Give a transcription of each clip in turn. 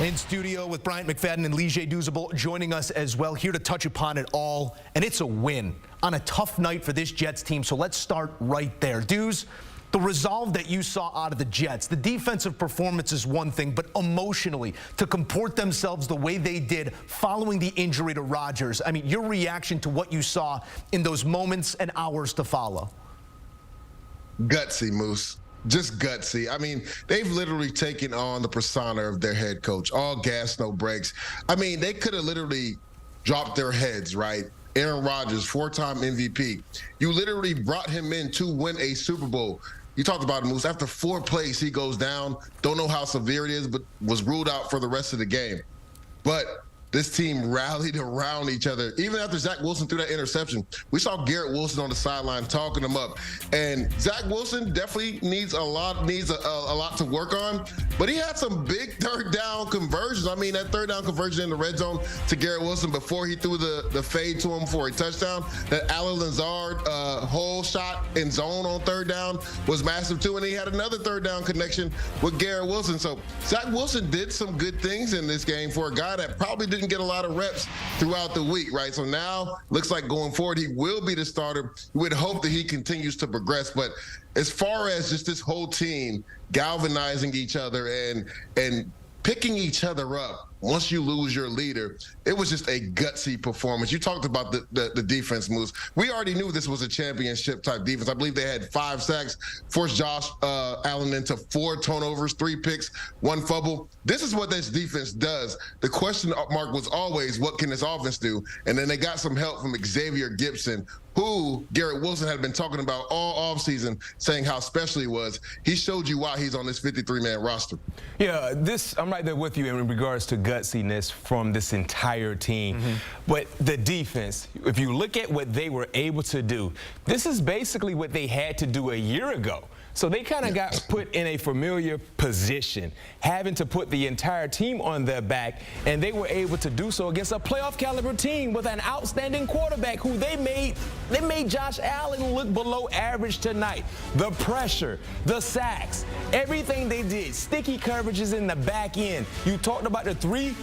In studio with Bryant, McFadden, and Douzable joining us as well, here to touch upon it all. And it's a win on a tough night for this Jets team, so let's start right there. Deuce, the resolve that you saw out of the Jets, the defensive performance is one thing, but emotionally, to comport themselves the way they did following the injury to Rodgers, I mean, your reaction to what you saw in those moments and hours to follow? Gutsy, Moose. Just gutsy. I mean, they've literally taken on the persona of their head coach. All gas, no brakes. I mean, they could have literally dropped their heads, right? Aaron Rodgers, 4-time MVP. You literally brought him in to win a Super Bowl. You talked about it, Moose. After 4 plays, he goes down. Don't know how severe it is, but was ruled out for the rest of the game. But this team rallied around each other. Even after Zach Wilson threw that interception, we saw Garrett Wilson on the sideline talking him up. And Zach Wilson definitely needs a lot to work on, but he had some big third down conversions. I mean, that third down conversion in the red zone to Garrett Wilson before he threw the fade to him for a touchdown. That Allen Lazard hole shot in zone on third down was massive too. And he had another third down connection with Garrett Wilson. So Zach Wilson did some good things in this game for a guy that probably didn't get a lot of reps throughout the week, right? So now looks like going forward, he will be the starter. We'd hope that he continues to progress. But as far as just this whole team galvanizing each other and picking each other up once you lose your leader, it was just a gutsy performance. You talked about the defense moves. We already knew this was a championship-type defense. I believe they had 5 sacks, forced Josh Allen into 4 turnovers, 3 picks, 1 fumble. This is what this defense does. The question mark was always, what can this offense do? And then they got some help from Xavier Gipson, who Garrett Wilson had been talking about all offseason, saying how special he was. He showed you why he's on this 53-man roster. Yeah, I'm right there with you in regards to gutsiness from this entire team. But the defense, if you look at what they were able to do, this is basically what they had to do a year ago. So they kind of got put in a familiar position, having to put the entire team on their back, and they were able to do so against a playoff caliber team with an outstanding quarterback who they made Josh Allen look below average tonight. The pressure, the sacks, everything they did, sticky coverages in the back end. You talked about the 3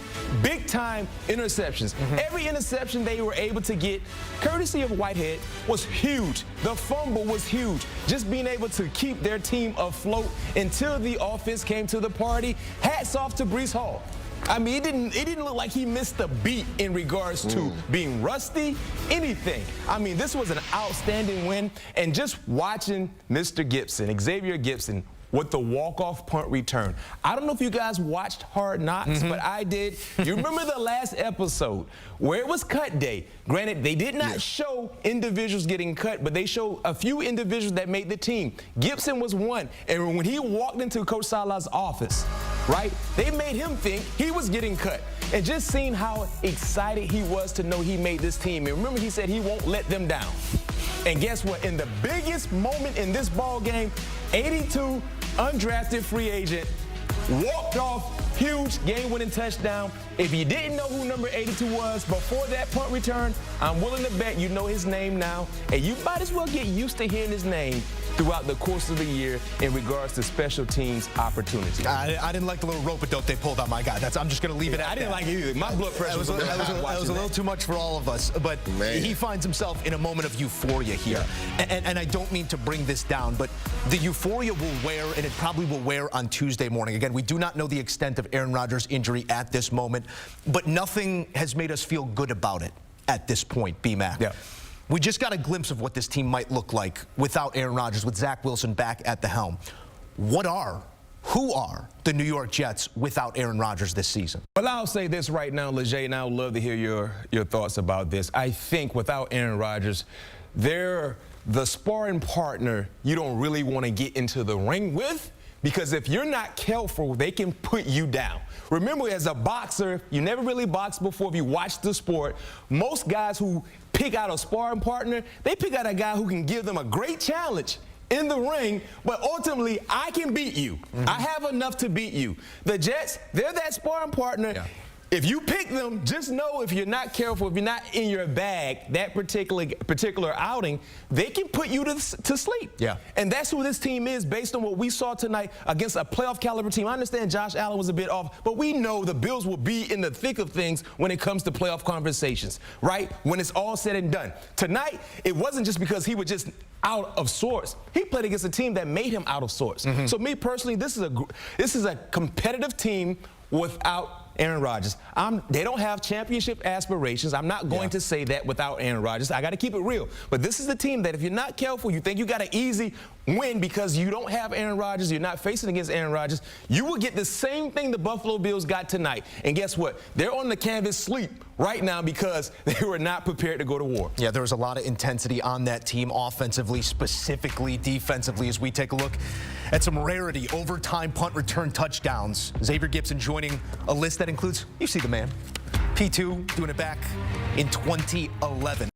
big-time interceptions. Every interception they were able to get, courtesy of Whitehead, was huge. The fumble was huge. Just being able to keep their team afloat until the offense came to the party. Hats off to Breece Hall. I mean, it didn't look like he missed a beat in regards to being rusty, anything. I mean, this was an outstanding win. And just watching Mr. Gipson, Xavier Gipson, with the walk-off punt return. I don't know if you guys watched Hard Knocks, but I did. You remember the last episode where it was cut day. Granted, they did not show individuals getting cut, but they showed a few individuals that made the team. Gipson was one. And when he walked into Coach Salah's office, right, they made him think he was getting cut. And just seeing how excited he was to know he made this team. And remember, he said he won't let them down. And guess what? In the biggest moment in this ball game, 82 undrafted free agent walked off, huge game-winning touchdown. If you didn't know who number 82 was before that punt return, I'm willing to bet you know his name now, and you might as well get used to hearing his name throughout the course of the year in regards to special teams opportunities. I didn't like the little rope-a-dope they pulled on my guy. I'm just going to leave it at that. I didn't like it either. My blood pressure was a little too much for all of us. But he finds himself in a moment of euphoria here. And I don't mean to bring this down, but the euphoria will wear, and it probably will wear on Tuesday morning. Again, we do not know the extent of Aaron Rodgers' injury at this moment, but nothing has made us feel good about it at this point, B-Mac. Yeah. We just got a glimpse of what this team might look like without Aaron Rodgers, with Zach Wilson back at the helm. Who are the New York Jets without Aaron Rodgers this season? Well, I'll say this right now, Leger, and I would love to hear your thoughts about this. I think without Aaron Rodgers, they're the sparring partner you don't really want to get into the ring with, because if you're not careful, they can put you down. Remember, as a boxer, you never really boxed before. If you watch the sport, most guys who pick out a sparring partner, they pick out a guy who can give them a great challenge in the ring, but ultimately, I can beat you. I have enough to beat you. The Jets, they're that sparring partner. if you pick them, just know if you're not careful, if you're not in your bag, that particular outing, they can put you to sleep. Yeah. And that's who this team is based on what we saw tonight against a playoff caliber team. I understand Josh Allen was a bit off, but we know the Bills will be in the thick of things when it comes to playoff conversations, right? When it's all said and done. Tonight, it wasn't just because he was just out of sorts. He played against a team that made him out of sorts. So me personally, this is a competitive team without Aaron Rodgers. They don't have championship aspirations. I'm not going to say that without Aaron Rodgers. I got to keep it real. But this is the team that if you're not careful, you think you got an easy win because you don't have Aaron Rodgers, you're not facing against Aaron Rodgers, you will get the same thing the Buffalo Bills got tonight. And guess what? They're on the canvas sleep right now because they were not prepared to go to war. Yeah, there was a lot of intensity on that team offensively, specifically defensively, as we take a look at some rarity overtime punt return touchdowns. Xavier Gipson joining a list that includes, you see the man, P2 doing it back in 2011.